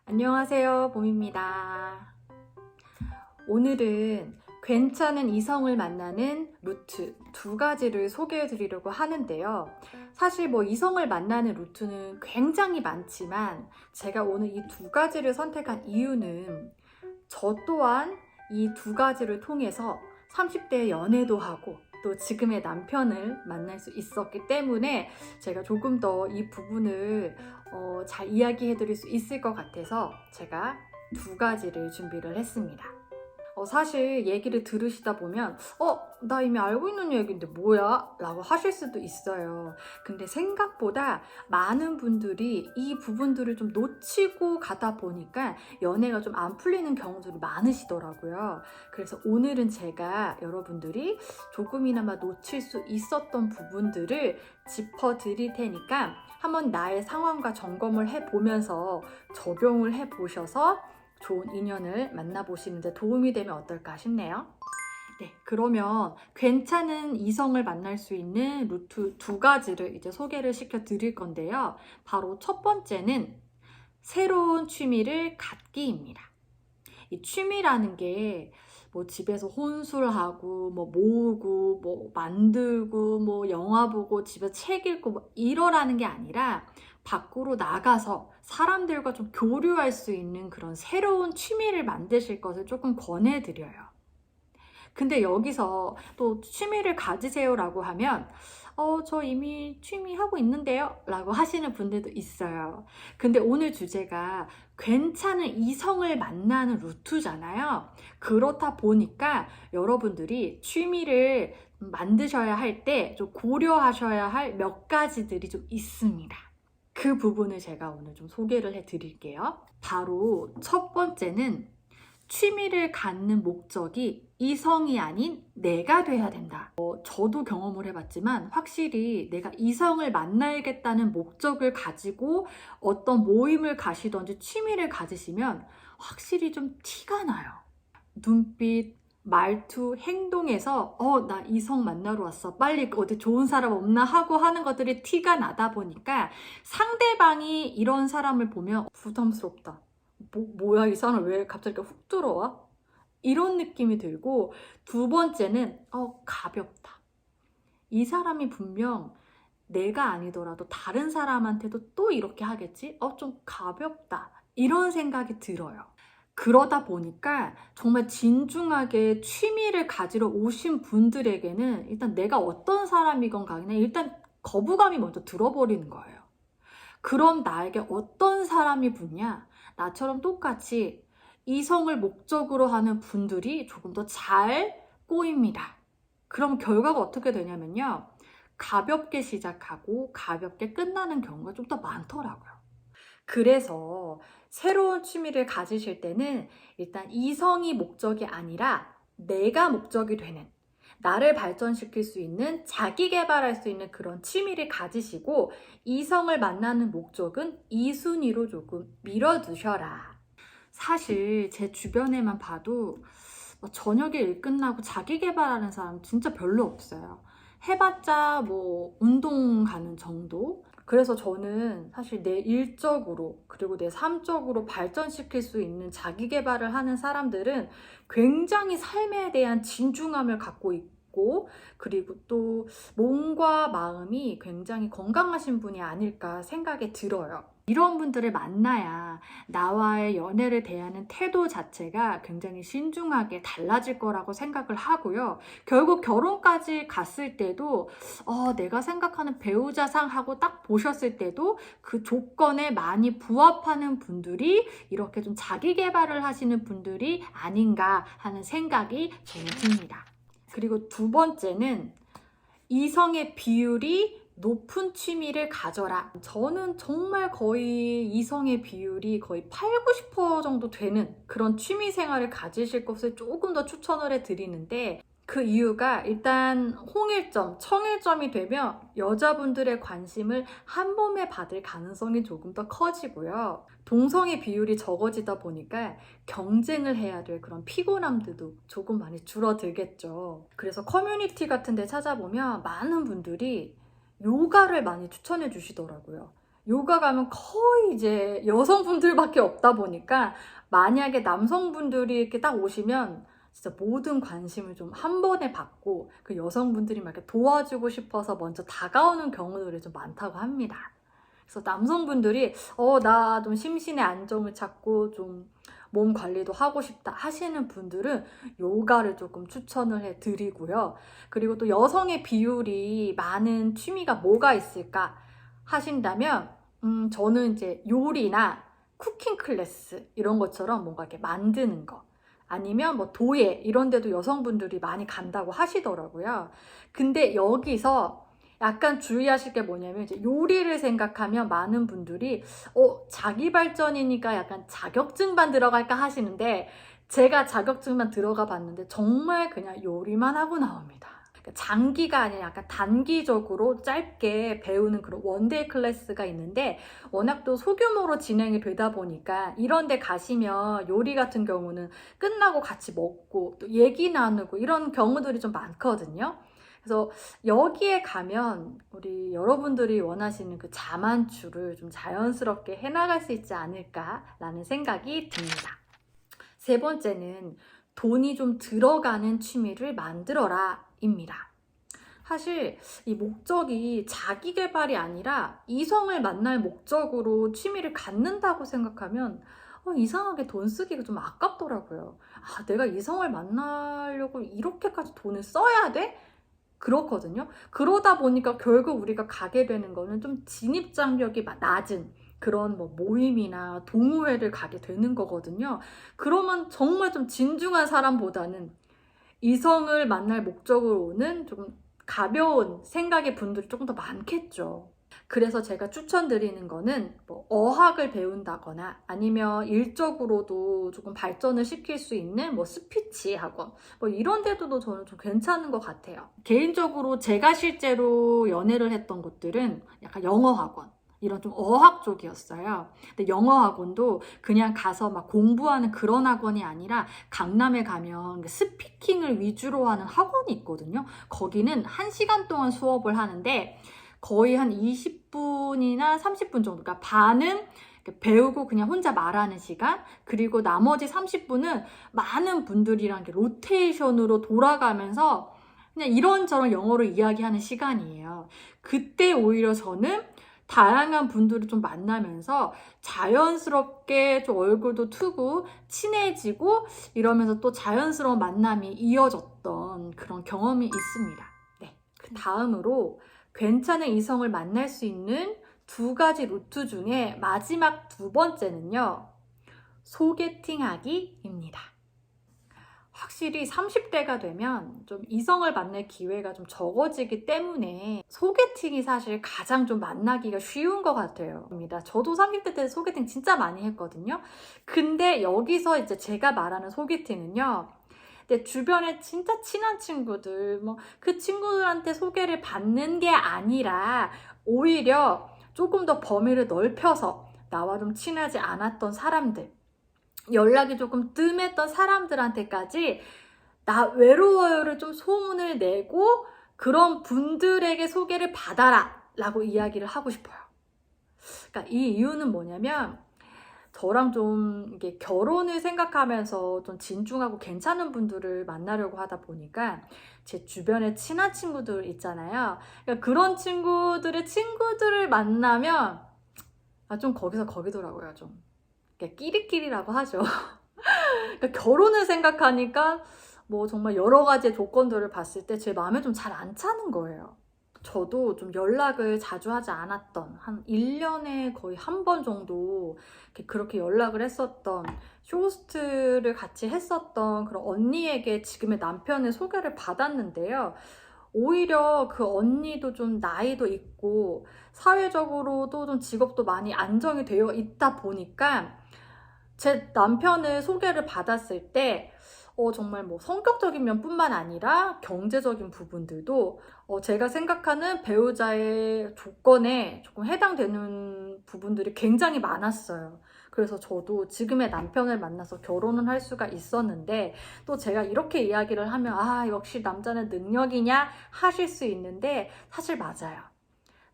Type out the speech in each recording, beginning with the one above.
안녕하세요, 봄입니다. 오늘은 괜찮은 이성을 만나는 루트 두 가지를 소개해 드리려고 하는데요. 사실 이성을 만나는 루트는 굉장히 많지만 제가 오늘 이 두 가지를 선택한 이유는 저 또한 이 두 가지를 통해서 30대 연애도 하고 또 지금의 남편을 만날 수 있었기 때문에 제가 조금 더 이 부분을 잘 이야기해 드릴 수 있을 것 같아서 제가 두 가지를 준비를 했습니다. 사실 얘기를 들으시다 보면 나 이미 알고 있는 얘기인데 뭐야? 라고 하실 수도 있어요. 근데 생각보다 많은 분들이 이 부분들을 좀 놓치고 가다 보니까 연애가 좀 안 풀리는 경우들이 많으시더라고요. 그래서 오늘은 제가 여러분들이 조금이나마 놓칠 수 있었던 부분들을 짚어드릴 테니까 한번 나의 상황과 점검을 해보면서 적용을 해보셔서 좋은 인연을 만나보시는데 도움이 되면 어떨까 싶네요. 네, 그러면 괜찮은 이성을 만날 수 있는 루트 두 가지를 이제 소개를 시켜 드릴 건데요. 바로 첫 번째는 새로운 취미를 갖기입니다. 이 취미라는 게 집에서 혼술하고 모으고 만들고 영화 보고 집에서 책 읽고 이러라는 게 아니라 밖으로 나가서 사람들과 좀 교류할 수 있는 그런 새로운 취미를 만드실 것을 조금 권해드려요. 근데 여기서 또 취미를 가지세요라고 하면 저 이미 취미 하고 있는데요 라고 하시는 분들도 있어요. 근데 오늘 주제가 괜찮은 이성을 만나는 루트잖아요. 그렇다 보니까 여러분들이 취미를 만드셔야 할 때 좀 고려하셔야 할 몇 가지들이 좀 있습니다. 그 부분을 제가 오늘 좀 소개를 해 드릴게요. 바로 첫 번째는 취미를 갖는 목적이 이성이 아닌 내가 돼야 된다. 저도 경험을 해봤지만 확실히 내가 이성을 만나야겠다는 목적을 가지고 어떤 모임을 가시던지 취미를 가지시면 확실히 좀 티가 나요. 눈빛, 말투, 행동에서 나 이성 만나러 왔어. 빨리 어디 좋은 사람 없나 하고 하는 것들이 티가 나다 보니까 상대방이 이런 사람을 보면 부담스럽다. 뭐야 이 사람 왜 갑자기 훅 들어와? 이런 느낌이 들고, 두 번째는 가볍다. 이 사람이 분명 내가 아니더라도 다른 사람한테도 또 이렇게 하겠지? 좀 가볍다. 이런 생각이 들어요. 그러다 보니까 정말 진중하게 취미를 가지러 오신 분들에게는 일단 내가 어떤 사람이건 간에 일단 거부감이 먼저 들어버리는 거예요. 그럼 나에게 어떤 사람이 붙냐? 나처럼 똑같이 이성을 목적으로 하는 분들이 조금 더 잘 꼬입니다. 그럼 결과가 어떻게 되냐면요. 가볍게 시작하고 가볍게 끝나는 경우가 좀 더 많더라고요. 그래서 새로운 취미를 가지실 때는 일단 이성이 목적이 아니라 내가 목적이 되는, 나를 발전시킬 수 있는, 자기 개발할 수 있는 그런 취미를 가지시고 이성을 만나는 목적은 2순위로 조금 밀어두셔라. 사실 제 주변에만 봐도 저녁에 일 끝나고 자기 개발하는 사람 진짜 별로 없어요. 해봤자 운동 가는 정도? 그래서 저는 사실 내 일적으로 그리고 내 삶적으로 발전시킬 수 있는 자기 개발을 하는 사람들은 굉장히 삶에 대한 진중함을 갖고 있고, 그리고 또 몸과 마음이 굉장히 건강하신 분이 아닐까 생각이 들어요. 이런 분들을 만나야 나와의 연애를 대하는 태도 자체가 굉장히 신중하게 달라질 거라고 생각을 하고요. 결국 결혼까지 갔을 때도 내가 생각하는 배우자상하고 딱 보셨을 때도 그 조건에 많이 부합하는 분들이 이렇게 좀 자기 개발을 하시는 분들이 아닌가 하는 생각이 저는 듭니다. 그리고 두 번째는 이성의 비율이 높은 취미를 가져라. 저는 정말 거의 이성의 비율이 거의 8, 90% 정도 되는 그런 취미 생활을 가지실 것을 조금 더 추천을 해드리는데, 그 이유가 일단 홍일점, 청일점이 되면 여자분들의 관심을 한 몸에 받을 가능성이 조금 더 커지고요. 동성의 비율이 적어지다 보니까 경쟁을 해야 될 그런 피곤함들도 조금 많이 줄어들겠죠. 그래서 커뮤니티 같은 데 찾아보면 많은 분들이 요가를 많이 추천해 주시더라고요. 요가 가면 거의 이제 여성분들밖에 없다 보니까 만약에 남성분들이 이렇게 딱 오시면 진짜 모든 관심을 좀 한 번에 받고 그 여성분들이 막 이렇게 도와주고 싶어서 먼저 다가오는 경우들이 좀 많다고 합니다. 그래서 남성분들이 나 좀 심신의 안정을 찾고 좀 몸 관리도 하고 싶다 하시는 분들은 요가를 조금 추천을 해드리고요. 그리고 또 여성의 비율이 많은 취미가 뭐가 있을까 하신다면 저는 이제 요리나 쿠킹 클래스 이런 것처럼 뭔가 이렇게 만드는 거 아니면 뭐 도예 이런 데도 여성분들이 많이 간다고 하시더라고요. 근데 여기서 약간 주의하실 게 뭐냐면 이제 요리를 생각하면 많은 분들이 자기 발전이니까 약간 자격증만 들어갈까 하시는데 제가 자격증만 들어가 봤는데 정말 그냥 요리만 하고 나옵니다. 그러니까 장기가 아니라 약간 단기적으로 짧게 배우는 그런 원데이 클래스가 있는데 워낙 또 소규모로 진행이 되다 보니까 이런 데 가시면 요리 같은 경우는 끝나고 같이 먹고 또 얘기 나누고 이런 경우들이 좀 많거든요. 그래서 여기에 가면 우리 여러분들이 원하시는 그 자만추를 좀 자연스럽게 해나갈 수 있지 않을까라는 생각이 듭니다. 세 번째는 돈이 좀 들어가는 취미를 만들어라 입니다. 사실 이 목적이 자기 개발이 아니라 이성을 만날 목적으로 취미를 갖는다고 생각하면 이상하게 돈 쓰기가 좀 아깝더라고요. 내가 이성을 만나려고 이렇게까지 돈을 써야 돼? 그렇거든요. 그러다 보니까 결국 우리가 가게 되는 거는 좀 진입장벽이 낮은 그런 뭐 모임이나 동호회를 가게 되는 거거든요. 그러면 정말 좀 진중한 사람보다는 이성을 만날 목적으로 오는 조금 가벼운 생각의 분들이 조금 더 많겠죠. 그래서 제가 추천드리는 거는 뭐 어학을 배운다거나 아니면 일적으로도 조금 발전을 시킬 수 있는 뭐 스피치 학원 뭐 이런 데도 저는 좀 괜찮은 것 같아요. 개인적으로 제가 실제로 연애를 했던 곳들은 약간 영어 학원 이런 좀 어학 쪽이었어요. 근데 영어 학원도 그냥 가서 막 공부하는 그런 학원이 아니라 강남에 가면 스피킹을 위주로 하는 학원이 있거든요. 거기는 1시간 동안 수업을 하는데 거의 한 20분이나 30분 정도, 그러니까 반은 배우고 그냥 혼자 말하는 시간, 그리고 나머지 30분은 많은 분들이랑 로테이션으로 돌아가면서 그냥 이런저런 영어를 이야기하는 시간이에요. 그때 오히려 저는 다양한 분들을 좀 만나면서 자연스럽게 좀 얼굴도 트고 친해지고 이러면서 또 자연스러운 만남이 이어졌던 그런 경험이 있습니다. 네, 그 다음으로 괜찮은 이성을 만날 수 있는 2가지 루트 중에 마지막 2번째는요. 소개팅하기입니다. 확실히 30대가 되면 좀 이성을 만날 기회가 좀 적어지기 때문에 소개팅이 사실 가장 좀 만나기가 쉬운 것 같아요. 저도 30대 때 소개팅 진짜 많이 했거든요. 근데 여기서 이제 제가 말하는 소개팅은요. 내 주변에 진짜 친한 친구들, 그 친구들한테 소개를 받는 게 아니라 오히려 조금 더 범위를 넓혀서 나와 좀 친하지 않았던 사람들, 연락이 조금 뜸했던 사람들한테까지 나 외로워요를 좀 소문을 내고 그런 분들에게 소개를 받아라 라고 이야기를 하고 싶어요. 그러니까 이 이유는 뭐냐면 저랑 좀 이게 결혼을 생각하면서 좀 진중하고 괜찮은 분들을 만나려고 하다 보니까 제 주변에 친한 친구들 있잖아요. 그러니까 그런 친구들의 친구들을 만나면 좀 거기서 거기더라고요. 좀 끼리끼리라고 하죠. 그러니까 결혼을 생각하니까 뭐 정말 여러 가지 조건들을 봤을 때 제 마음에 좀 잘 안 차는 거예요. 저도 좀 연락을 자주 하지 않았던 한 1년에 거의 한 번 정도 그렇게 연락을 했었던 쇼호스트를 같이 했었던 그런 언니에게 지금의 남편의 소개를 받았는데요. 오히려 그 언니도 좀 나이도 있고 사회적으로도 좀 직업도 많이 안정이 되어 있다 보니까 제 남편을 소개를 받았을 때 정말 뭐 성격적인 면뿐만 아니라 경제적인 부분들도 제가 생각하는 배우자의 조건에 조금 해당되는 부분들이 굉장히 많았어요. 그래서 저도 지금의 남편을 만나서 결혼을 할 수가 있었는데 또 제가 이렇게 이야기를 하면 역시 남자는 능력이냐 하실 수 있는데 사실 맞아요.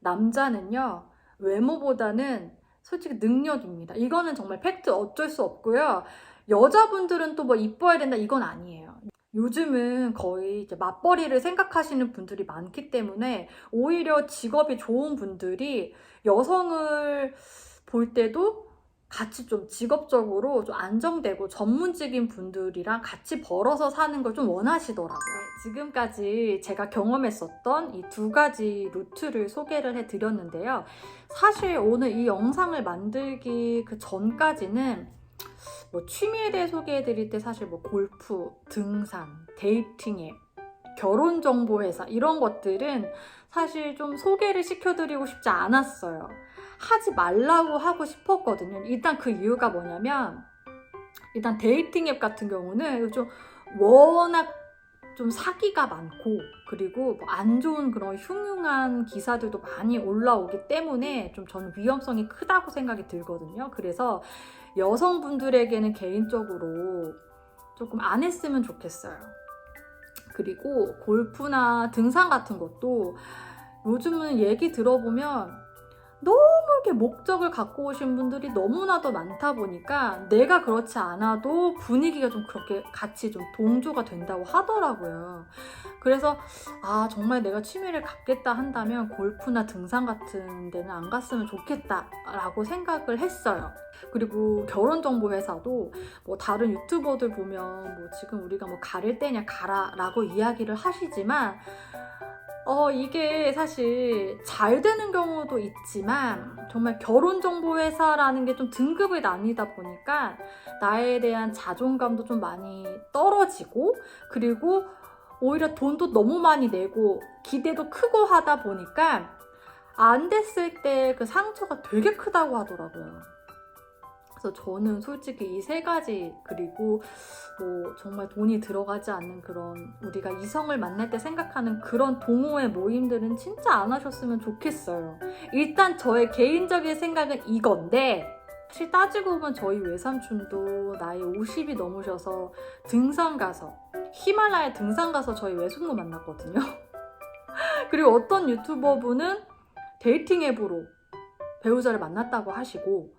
남자는요 외모보다는 솔직히 능력입니다. 이거는 정말 팩트 어쩔 수 없고요. 여자분들은 또 뭐 이뻐야 된다 이건 아니에요. 요즘은 거의 이제 맞벌이를 생각하시는 분들이 많기 때문에 오히려 직업이 좋은 분들이 여성을 볼 때도 같이 좀 직업적으로 좀 안정되고 전문직인 분들이랑 같이 벌어서 사는 걸 좀 원하시더라고요. 지금까지 제가 경험했었던 이 두 가지 루트를 소개를 해드렸는데요. 사실 오늘 이 영상을 만들기 그 전까지는 뭐 취미에 대해 소개해드릴 때 사실 뭐 골프, 등산, 데이팅 앱, 결혼정보회사 이런 것들은 사실 좀 소개를 시켜드리고 싶지 않았어요. 하지 말라고 하고 싶었거든요. 일단 그 이유가 뭐냐면 일단 데이팅 앱 같은 경우는 좀 워낙 좀 사기가 많고 그리고 뭐 안 좋은 그런 흉흉한 기사들도 많이 올라오기 때문에 좀 저는 위험성이 크다고 생각이 들거든요. 그래서 여성분들에게는 개인적으로 조금 안 했으면 좋겠어요. 그리고 골프나 등산 같은 것도 요즘은 얘기 들어보면 너무 이렇게 목적을 갖고 오신 분들이 너무나도 많다 보니까 내가 그렇지 않아도 분위기가 좀 그렇게 같이 좀 동조가 된다고 하더라고요. 그래서 정말 내가 취미를 갖겠다 한다면 골프나 등산 같은 데는 안 갔으면 좋겠다라고 생각을 했어요. 그리고 결혼정보회사도 뭐 다른 유튜버들 보면 뭐 지금 우리가 뭐 가릴 때냐 가라라고 이야기를 하시지만 이게 사실 잘 되는 경우도 있지만 정말 결혼정보회사라는 게 좀 등급이 나뉘다 보니까 나에 대한 자존감도 좀 많이 떨어지고 그리고 오히려 돈도 너무 많이 내고 기대도 크고 하다 보니까 안 됐을 때 그 상처가 되게 크다고 하더라고요. 그래서 저는 솔직히 이 세 가지 그리고 뭐 정말 돈이 들어가지 않는 그런 우리가 이성을 만날 때 생각하는 그런 동호회 모임들은 진짜 안 하셨으면 좋겠어요. 일단 저의 개인적인 생각은 이건데 사실 따지고 보면 저희 외삼촌도 나이 50이 넘으셔서 등산 가서 히말라야 등산 가서 저희 외숙모 만났거든요. 그리고 어떤 유튜버분은 데이팅 앱으로 배우자를 만났다고 하시고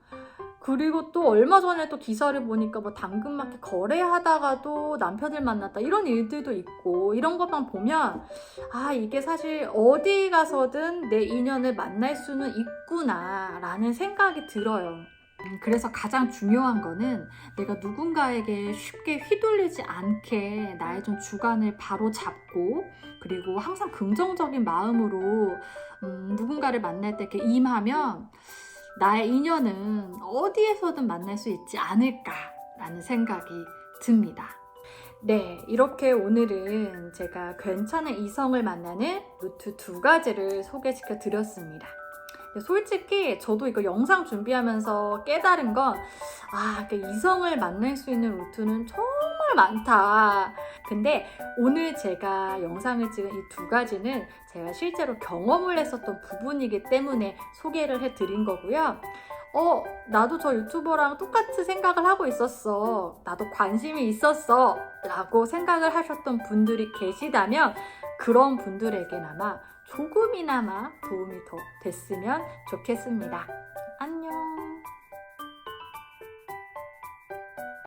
그리고 또 얼마 전에 또 기사를 보니까 뭐 당근마켓 거래하다가도 남편을 만났다 이런 일들도 있고 이런 것만 보면 이게 사실 어디 가서든 내 인연을 만날 수는 있구나 라는 생각이 들어요. 그래서 가장 중요한 거는 내가 누군가에게 쉽게 휘둘리지 않게 나의 좀 주관을 바로 잡고 그리고 항상 긍정적인 마음으로 누군가를 만날 때 이렇게 임하면 나의 인연은 어디에서든 만날 수 있지 않을까라는 생각이 듭니다. 네, 이렇게 오늘은 제가 괜찮은 이성을 만나는 루트 두 가지를 소개시켜 드렸습니다. 솔직히 저도 이거 영상 준비하면서 깨달은 건 이성을 만날 수 있는 루트는 정말 많다. 근데 오늘 제가 영상을 찍은 이 두 가지는 제가 실제로 경험을 했었던 부분이기 때문에 소개를 해드린 거고요. 나도 저 유튜버랑 똑같이 생각을 하고 있었어. 나도 관심이 있었어. 라고 생각을 하셨던 분들이 계시다면 그런 분들에게나마 조금이나마 도움이 더 됐으면 좋겠습니다.